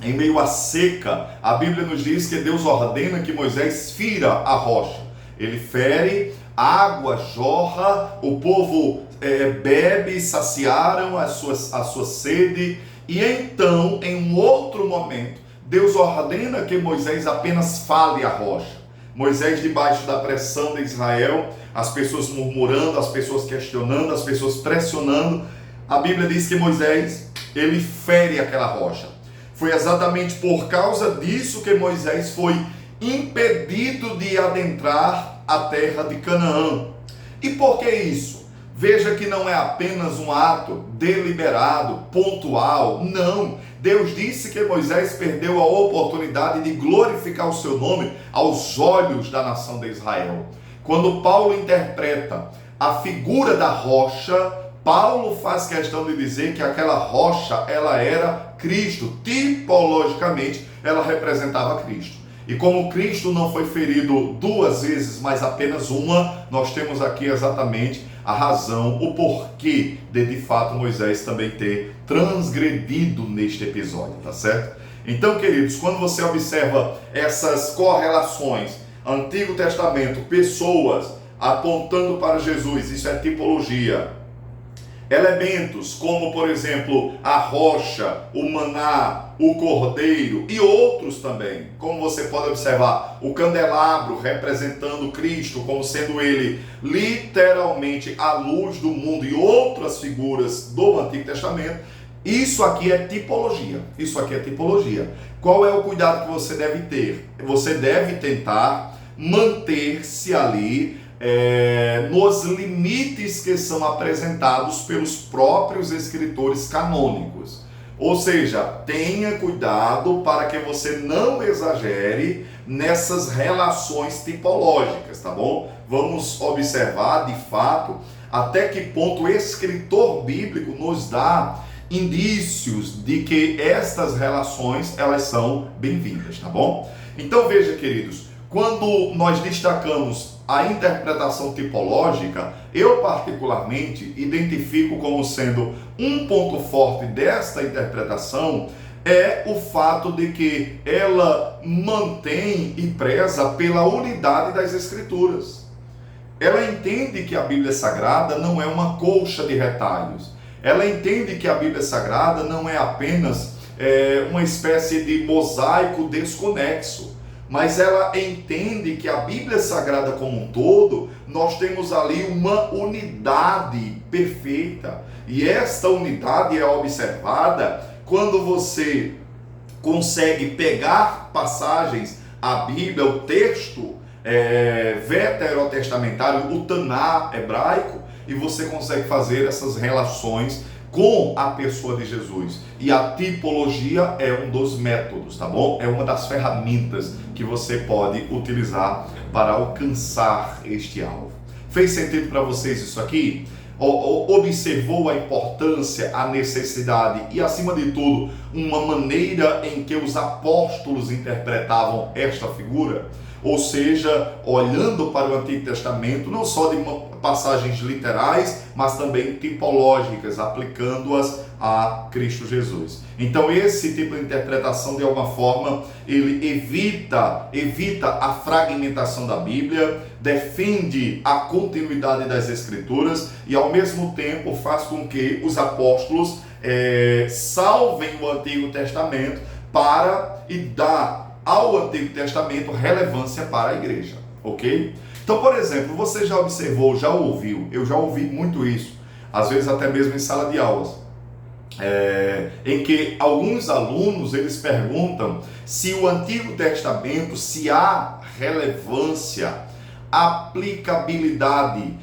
em meio à seca, a Bíblia nos diz que Deus ordena que Moisés fira a rocha. Ele fere, água jorra, o povo bebe, saciaram a sua sede, e então, em um outro momento, Deus ordena que Moisés apenas fale a rocha. Moisés, debaixo da pressão de Israel, as pessoas murmurando, as pessoas questionando, as pessoas pressionando, a Bíblia diz que Moisés, ele fere aquela rocha. Foi exatamente por causa disso que Moisés foi impedido de adentrar a terra de Canaã. E por que isso? Veja que não é apenas um ato deliberado, pontual, não. Deus disse que Moisés perdeu a oportunidade de glorificar o seu nome aos olhos da nação de Israel. Quando Paulo interpreta a figura da rocha, Paulo faz questão de dizer que aquela rocha, ela era Cristo. Tipologicamente, ela representava Cristo. E como Cristo não foi ferido duas vezes, mas apenas uma, nós temos aqui exatamente a razão, o porquê de fato Moisés também ter transgredido neste episódio, tá certo? Então, queridos, quando você observa essas correlações, Antigo Testamento, pessoas apontando para Jesus, isso é tipologia. Elementos como, por exemplo, a rocha, o maná, o cordeiro e outros também. Como você pode observar, o candelabro representando Cristo como sendo ele literalmente a luz do mundo, e outras figuras do Antigo Testamento. Isso aqui é tipologia. Isso aqui é tipologia. Qual é o cuidado que você deve ter? Você deve tentar manter-se ali nos limites que são apresentados pelos próprios escritores canônicos. Ou seja, tenha cuidado para que você não exagere nessas relações tipológicas, tá bom? Vamos observar de fato até que ponto o escritor bíblico nos dá indícios de que estas relações elas são bem-vindas, tá bom? Então veja, queridos, quando nós destacamos a interpretação tipológica, eu particularmente identifico como sendo um ponto forte desta interpretação é o fato de que ela mantém e preza pela unidade das Escrituras. Ela entende que a Bíblia Sagrada não é uma colcha de retalhos. Ela entende que a Bíblia Sagrada não é apenas uma espécie de mosaico desconexo. Mas ela entende que a Bíblia Sagrada como um todo, nós temos ali uma unidade perfeita. E esta unidade é observada quando você consegue pegar passagens, a Bíblia, o texto veterotestamentário, o Taná hebraico, e você consegue fazer essas relações com a pessoa de Jesus. E a tipologia é um dos métodos, tá bom? É uma das ferramentas que você pode utilizar para alcançar este alvo. Fez sentido para vocês isso aqui? Observou a importância, a necessidade e, acima de tudo, uma maneira em que os apóstolos interpretavam esta figura? Ou seja, olhando para o Antigo Testamento, não só de passagens literais, mas também tipológicas, aplicando-as a Cristo Jesus. Então esse tipo de interpretação, de alguma forma, ele evita a fragmentação da Bíblia, defende a continuidade das Escrituras e ao mesmo tempo faz com que os apóstolos salvem o Antigo Testamento e dá ao Antigo Testamento relevância para a igreja, ok? Então, por exemplo, você já observou, já ouviu, eu já ouvi muito isso, às vezes até mesmo em sala de aulas, em que alguns alunos, eles perguntam se o Antigo Testamento, se há relevância, aplicabilidade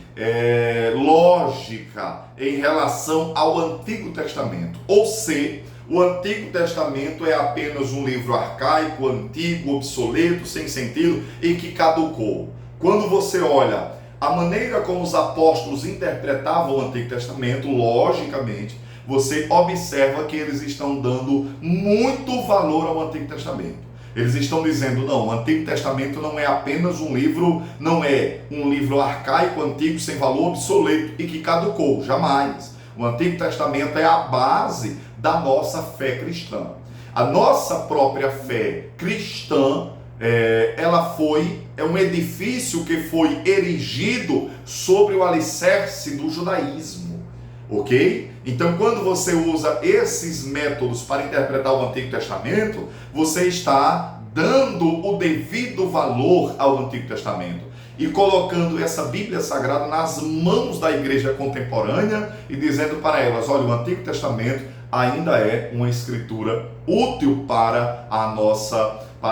lógica em relação ao Antigo Testamento, ou se o Antigo Testamento é apenas um livro arcaico, antigo, obsoleto, sem sentido e que caducou. Quando você olha a maneira como os apóstolos interpretavam o Antigo Testamento, logicamente, você observa que eles estão dando muito valor ao Antigo Testamento. Eles estão dizendo, não, o Antigo Testamento não é apenas um livro, não é um livro arcaico, antigo, sem valor, obsoleto e que caducou, jamais. O Antigo Testamento é a base da nossa fé cristã. A nossa própria fé cristã, é um edifício que foi erigido sobre o alicerce do judaísmo, ok? Então, quando você usa esses métodos para interpretar o Antigo Testamento, você está dando o devido valor ao Antigo Testamento e colocando essa Bíblia Sagrada nas mãos da igreja contemporânea e dizendo para elas, olha, o Antigo Testamento ainda é uma escritura útil para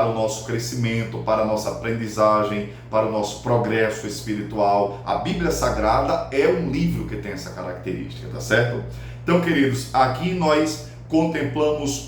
o nosso crescimento, para a nossa aprendizagem, para o nosso progresso espiritual. A Bíblia Sagrada é um livro que tem essa característica, tá certo? Então, queridos, aqui nós contemplamos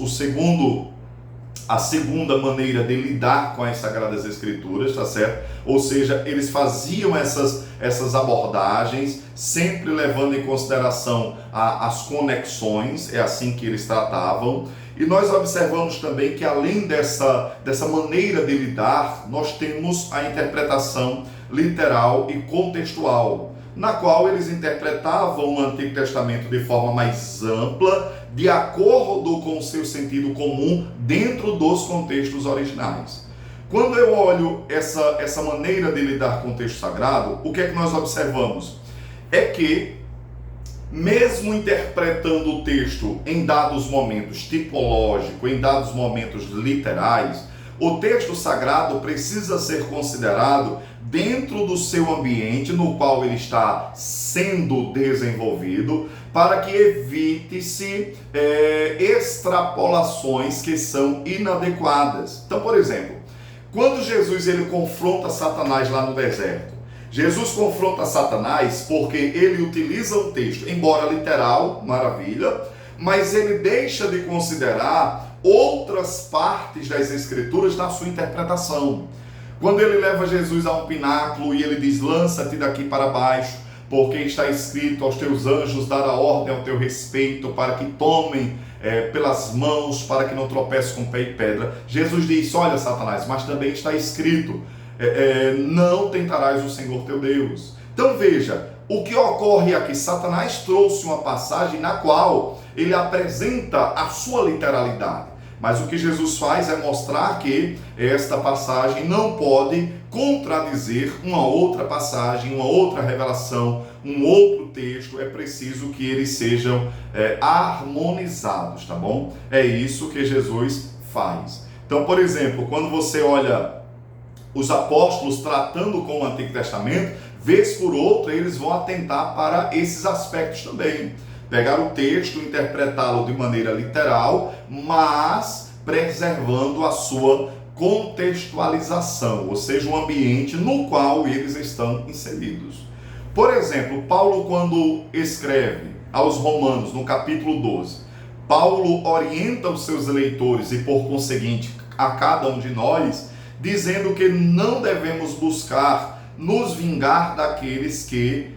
a segunda maneira de lidar com as Sagradas Escrituras, tá certo? Ou seja, eles faziam essas abordagens, sempre levando em consideração as conexões, é assim que eles tratavam. E nós observamos também que além dessa maneira de lidar, nós temos a interpretação literal e contextual, na qual eles interpretavam o Antigo Testamento de forma mais ampla, de acordo com o seu sentido comum dentro dos contextos originais. Quando eu olho essa maneira de lidar com o texto sagrado, o que é que nós observamos? É que, mesmo interpretando o texto em dados momentos tipológicos, em dados momentos literais, o texto sagrado precisa ser considerado dentro do seu ambiente no qual ele está sendo desenvolvido, para que evite-se extrapolações que são inadequadas. Então, por exemplo, quando Jesus ele confronta Satanás lá no deserto, Jesus confronta Satanás porque ele utiliza o texto, embora literal, maravilha, mas ele deixa de considerar outras partes das Escrituras na sua interpretação. Quando ele leva Jesus a um pináculo e ele diz, lança-te daqui para baixo, porque está escrito aos teus anjos dar a ordem ao teu respeito, para que tomem pelas mãos, para que não tropece com pé e pedra. Jesus diz, olha Satanás, mas também está escrito, não tentarás o Senhor teu Deus. Então veja, o que ocorre aqui, Satanás trouxe uma passagem na qual ele apresenta a sua literalidade. Mas o que Jesus faz é mostrar que esta passagem não pode contradizer uma outra passagem, uma outra revelação, um outro texto. É preciso que eles sejam harmonizados, tá bom? É isso que Jesus faz. Então, por exemplo, quando você olha os apóstolos tratando com o Antigo Testamento, vez por outra eles vão atentar para esses aspectos também. Pegar o texto, interpretá-lo de maneira literal, mas preservando a sua contextualização, ou seja, o ambiente no qual eles estão inseridos. Por exemplo, Paulo, quando escreve aos Romanos, no capítulo 12, Paulo orienta os seus leitores e, por conseguinte, a cada um de nós, dizendo que não devemos buscar nos vingar daqueles que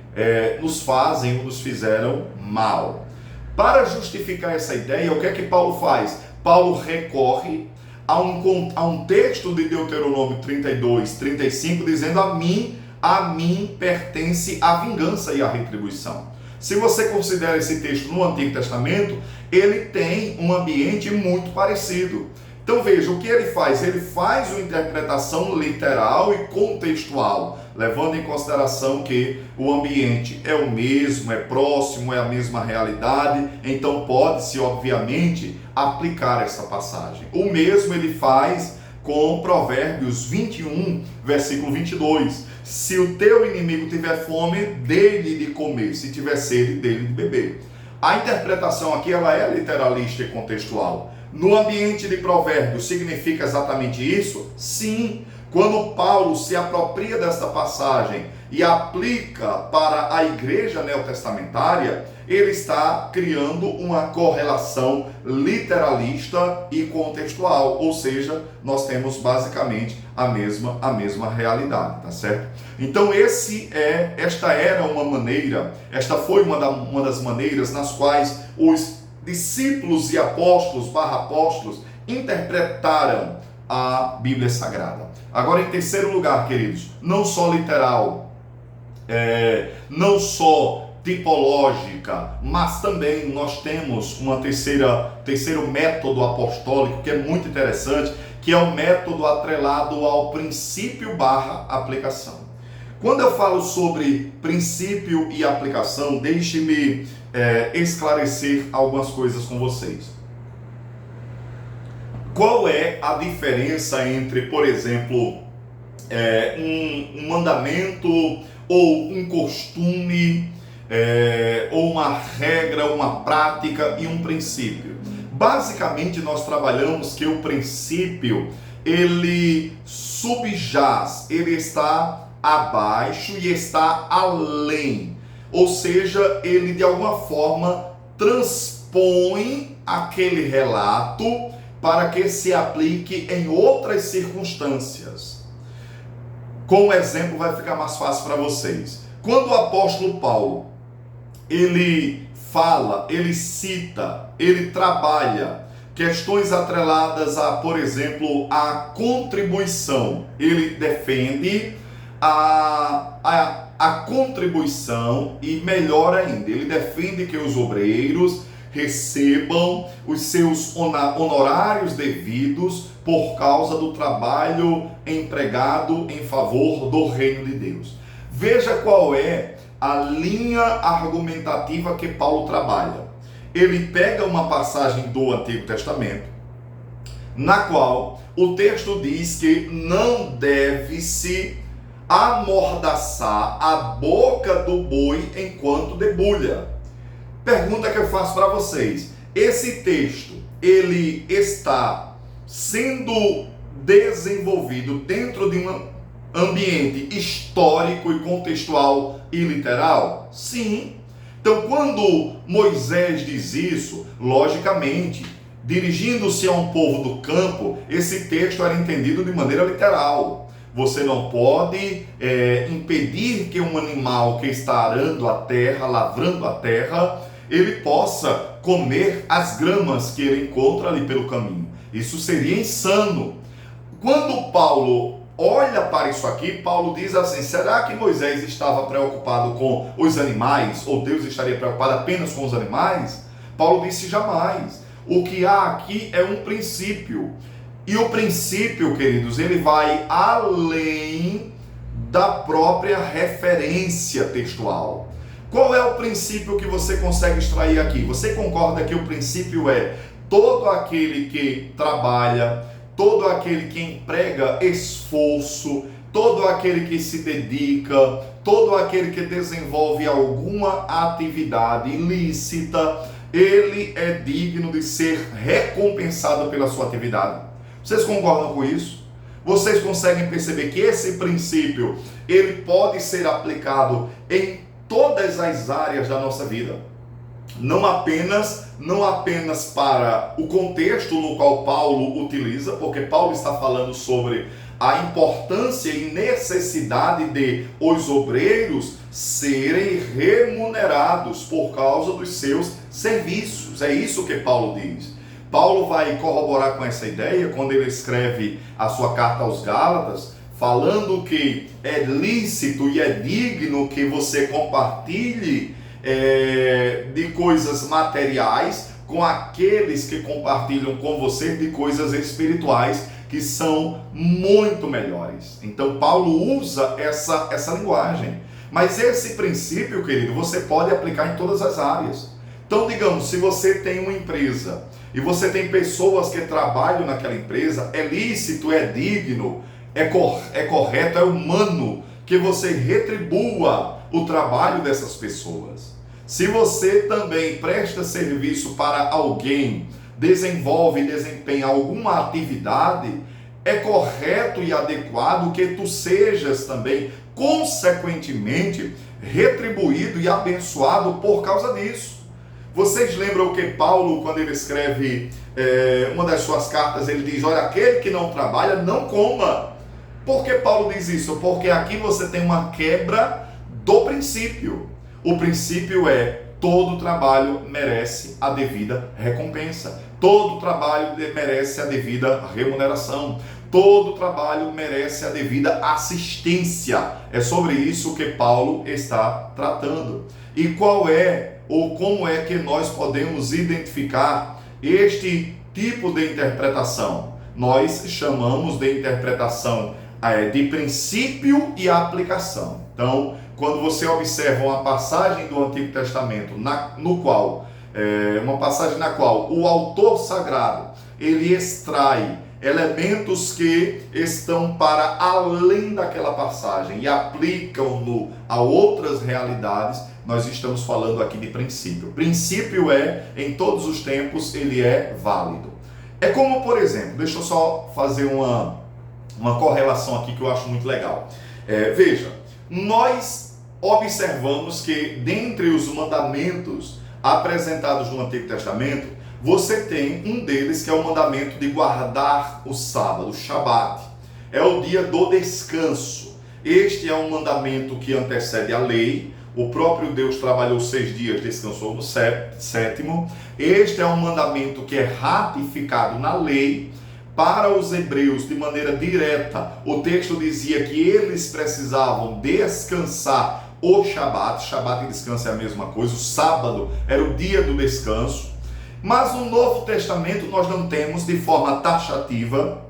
nos fazem ou nos fizeram mal. Para justificar essa ideia, o que é que Paulo faz? Paulo recorre a um texto de Deuteronômio 32, 35, dizendo a mim pertence a vingança e a retribuição. Se você considera esse texto no Antigo Testamento, ele tem um ambiente muito parecido. Então veja, o que ele faz? Ele faz uma interpretação literal e contextual, levando em consideração que o ambiente é o mesmo, é próximo, é a mesma realidade, então pode-se, obviamente, aplicar essa passagem. O mesmo ele faz com Provérbios 21, versículo 22. Se o teu inimigo tiver fome, dê-lhe de comer, se tiver sede, dê-lhe de beber. A interpretação aqui ela é literalista e contextual. No ambiente de Provérbios, significa exatamente isso? Sim. Quando Paulo se apropria desta passagem e aplica para a igreja neotestamentária, ele está criando uma correlação literalista e contextual, ou seja, nós temos basicamente a mesma realidade, tá certo? Então esta foi uma das maneiras nas quais os discípulos e apóstolos interpretaram a Bíblia Sagrada. Agora, em terceiro lugar, queridos, não só literal, não só tipológica, mas também nós temos terceiro método apostólico que é muito interessante, que é o método atrelado ao princípio/aplicação. Quando eu falo sobre princípio e aplicação, deixe-me esclarecer algumas coisas com vocês. Qual é a diferença entre, por exemplo, um mandamento ou um costume, ou uma regra, uma prática e um princípio? Basicamente, nós trabalhamos que o princípio, ele subjaz, ele está abaixo e está além. Ou seja, ele de alguma forma transpõe aquele relato para que se aplique em outras circunstâncias. Com o exemplo vai ficar mais fácil para vocês. Quando o apóstolo Paulo, ele fala, ele cita, ele trabalha questões atreladas a, por exemplo, a contribuição, ele defende a contribuição e, melhor ainda, ele defende que os obreiros recebam os seus honorários devidos por causa do trabalho empregado em favor do reino de Deus. Veja qual é a linha argumentativa que Paulo trabalha. Ele pega uma passagem do Antigo Testamento, na qual o texto diz que não deve-se amordaçar a boca do boi enquanto debulha. Pergunta que eu faço para vocês: esse texto, ele está sendo desenvolvido dentro de um ambiente histórico e contextual e literal? Sim. Então, quando Moisés diz isso, logicamente, dirigindo-se a um povo do campo, esse texto era entendido de maneira literal. Você não pode impedir que um animal que está arando a terra, lavrando a terra, ele possa comer as gramas que ele encontra ali pelo caminho. Isso seria insano. Quando Paulo olha para isso aqui, Paulo diz assim: será que Moisés estava preocupado com os animais? Ou Deus estaria preocupado apenas com os animais? Paulo disse: jamais. O que há aqui é um princípio. E o princípio, queridos, ele vai além da própria referência textual. Qual é o princípio que você consegue extrair aqui? Você concorda que o princípio é todo aquele que trabalha, todo aquele que emprega esforço, todo aquele que se dedica, todo aquele que desenvolve alguma atividade ilícita, ele é digno de ser recompensado pela sua atividade? Vocês concordam com isso? Vocês conseguem perceber que esse princípio, ele pode ser aplicado em todas as áreas da nossa vida? Não apenas para o contexto no qual Paulo utiliza, porque Paulo está falando sobre a importância e necessidade de os obreiros serem remunerados por causa dos seus serviços. É isso que Paulo diz. Paulo vai corroborar com essa ideia quando ele escreve a sua carta aos Gálatas, falando que é lícito e é digno que você compartilhe de coisas materiais com aqueles que compartilham com você de coisas espirituais que são muito melhores. Então Paulo usa essa linguagem. Mas esse princípio, querido, você pode aplicar em todas as áreas. Então, digamos, se você tem uma empresa e você tem pessoas que trabalham naquela empresa, é lícito, é digno, é correto, é humano que você retribua o trabalho dessas pessoas. Se você também presta serviço para alguém, desenvolve e desempenha alguma atividade, é correto e adequado que tu sejas também, consequentemente, retribuído e abençoado por causa disso. Vocês lembram que Paulo, quando ele escreve uma das suas cartas, ele diz, olha, aquele que não trabalha, não coma. Por que Paulo diz isso? Porque aqui você tem uma quebra do princípio. O princípio é, todo trabalho merece a devida recompensa. Todo trabalho merece a devida remuneração. Todo trabalho merece a devida assistência. É sobre isso que Paulo está tratando. E qual é, ou como é que nós podemos identificar este tipo de interpretação? Nós chamamos de interpretação de princípio e aplicação. Então, quando você observa uma passagem do Antigo Testamento, uma passagem na qual o autor sagrado, ele extrai elementos que estão para além daquela passagem e aplicam-no a outras realidades, nós estamos falando aqui de princípio. Princípio em todos os tempos, ele é válido. É como, por exemplo, deixa eu só fazer uma correlação aqui que eu acho muito legal. Veja, nós observamos que dentre os mandamentos apresentados no Antigo Testamento, você tem um deles que é o mandamento de guardar o sábado, o Shabat. É o dia do descanso. Este é um mandamento que antecede a lei. O próprio Deus trabalhou 6 dias, descansou no sétimo. Este é um mandamento que é ratificado na lei. Para os hebreus, de maneira direta, o texto dizia que eles precisavam descansar o Shabat. Shabat e descanso é a mesma coisa. O sábado era o dia do descanso. Mas no Novo Testamento nós não temos de forma taxativa,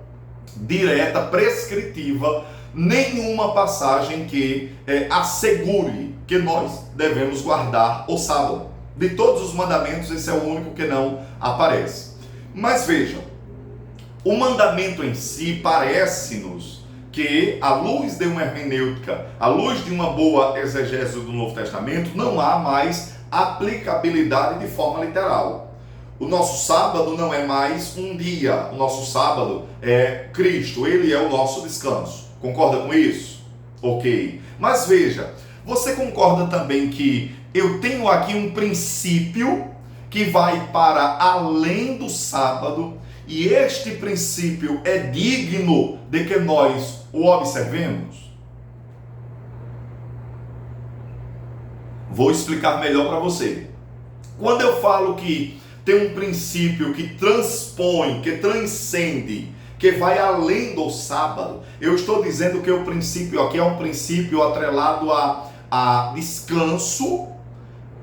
direta, prescritiva, nenhuma passagem que assegure que nós devemos guardar o sábado. De todos os mandamentos, esse é o único que não aparece. Mas veja, o mandamento em si parece-nos que, à luz de uma hermenêutica, à luz de uma boa exegese do Novo Testamento, não há mais aplicabilidade de forma literal. O nosso sábado não é mais um dia, o nosso sábado é Cristo, ele é o nosso descanso. Concorda com isso? Ok. Mas veja, você concorda também que eu tenho aqui um princípio que vai para além do sábado e este princípio é digno de que nós o observemos? Vou explicar melhor para você. Quando eu falo que tem um princípio que transpõe, que transcende, que vai além do sábado, eu estou dizendo que o princípio aqui é um princípio atrelado a descanso,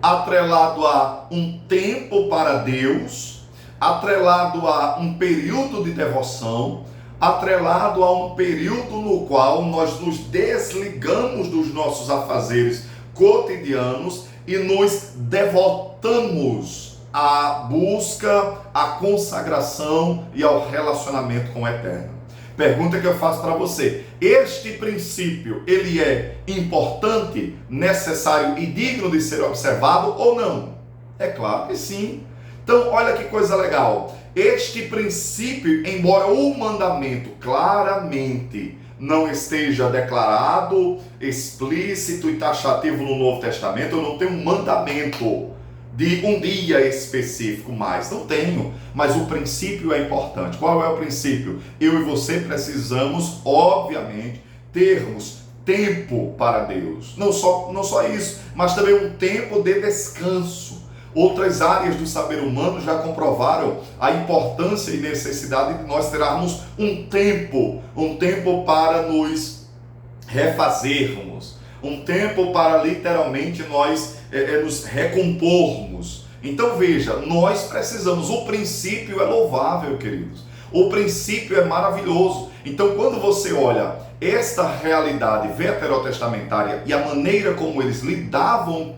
atrelado a um tempo para Deus, atrelado a um período de devoção, atrelado a um período no qual nós nos desligamos dos nossos afazeres cotidianos e nos devotamos à busca, à consagração e ao relacionamento com o Eterno. Pergunta que eu faço para você: este princípio, ele é importante, necessário e digno de ser observado ou não? É claro que sim. Então, olha que coisa legal. Este princípio, embora o mandamento claramente não esteja declarado, explícito e taxativo no Novo Testamento, eu não tenho um mandamento de um dia específico mais, não tenho, mas o princípio é importante. Qual é o princípio? Eu e você precisamos, obviamente, termos tempo para Deus, não só isso, mas também um tempo de descanso. Outras áreas do saber humano já comprovaram a importância e necessidade de nós termos um tempo para nos refazermos, um tempo para literalmente nós nos recompormos. Então veja, nós precisamos, o princípio é louvável, queridos. O princípio é maravilhoso. Então quando você olha esta realidade veterotestamentária e a maneira como eles lidavam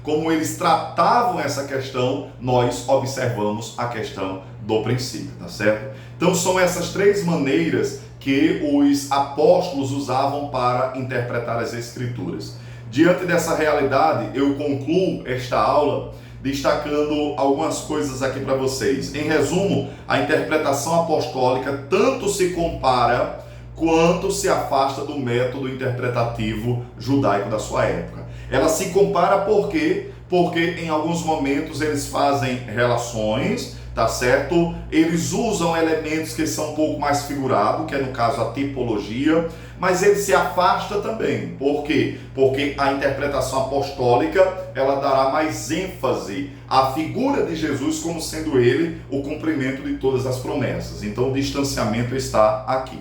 como eles tratavam essa questão, nós observamos a questão do princípio, tá certo? Então são essas três maneiras que os apóstolos usavam para interpretar as Escrituras. Diante dessa realidade, eu concluo esta aula destacando algumas coisas aqui para vocês. Em resumo, a interpretação apostólica tanto se compara quanto se afasta do método interpretativo judaico da sua época. Ela se compara por quê? Porque em alguns momentos eles fazem relações, tá certo? Eles usam elementos que são um pouco mais figurados, que é no caso a tipologia, mas ele se afasta também. Por quê? Porque a interpretação apostólica, ela dará mais ênfase à figura de Jesus como sendo ele o cumprimento de todas as promessas. Então o distanciamento está aqui.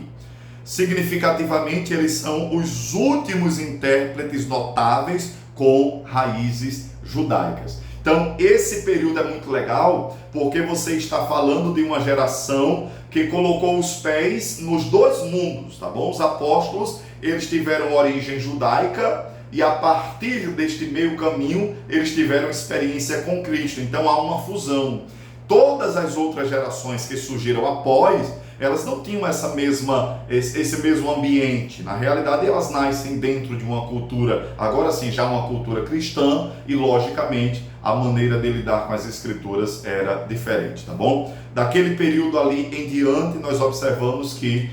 Significativamente, eles são os últimos intérpretes notáveis com raízes judaicas. Então, esse período é muito legal, porque você está falando de uma geração que colocou os pés nos dois mundos, tá bom? Os apóstolos, eles tiveram origem judaica e a partir deste meio caminho, eles tiveram experiência com Cristo. Então, há uma fusão. Todas as outras gerações que surgiram após, elas não tinham esse mesmo ambiente. Na realidade, elas nascem dentro de uma cultura, agora sim, já uma cultura cristã, e logicamente a maneira de lidar com as Escrituras era diferente, tá bom? Daquele período ali em diante, nós observamos que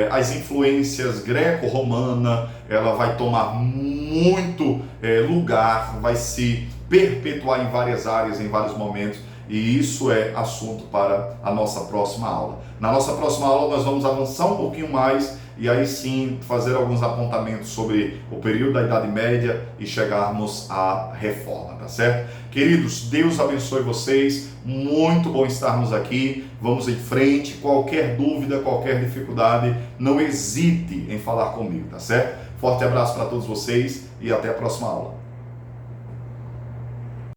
as influências greco-romana, ela vai tomar muito lugar, vai se perpetuar em várias áreas, em vários momentos, e isso é assunto para a nossa próxima aula. Na nossa próxima aula nós vamos avançar um pouquinho mais e aí sim fazer alguns apontamentos sobre o período da Idade Média e chegarmos à Reforma, tá certo? Queridos, Deus abençoe vocês, muito bom estarmos aqui, vamos em frente, qualquer dúvida, qualquer dificuldade, não hesite em falar comigo, tá certo? Forte abraço para todos vocês e até a próxima aula.